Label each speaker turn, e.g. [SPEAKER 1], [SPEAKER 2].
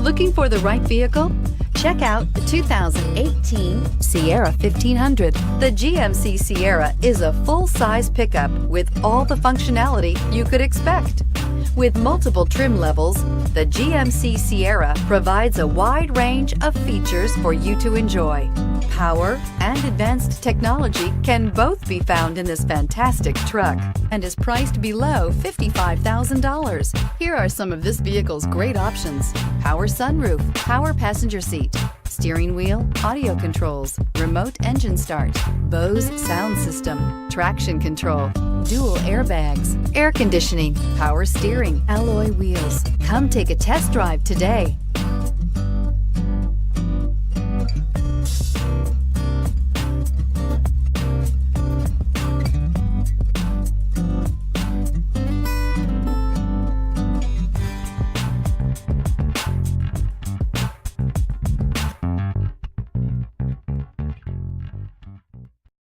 [SPEAKER 1] Looking for the right vehicle? Check out the 2018 Sierra 1500. The GMC Sierra is a full-size pickup with all the functionality you could expect. With multiple trim levels, the GMC Sierra provides a wide range of features for you to enjoy. Power and advanced technology can both be found in this fantastic truck and is priced below $55,000. Here are some of this vehicle's great options: power sunroof, power passenger seat, steering wheel audio controls, remote engine start, Bose sound system, traction control, dual airbags, air conditioning, power steering, alloy wheels. Come take a test drive today.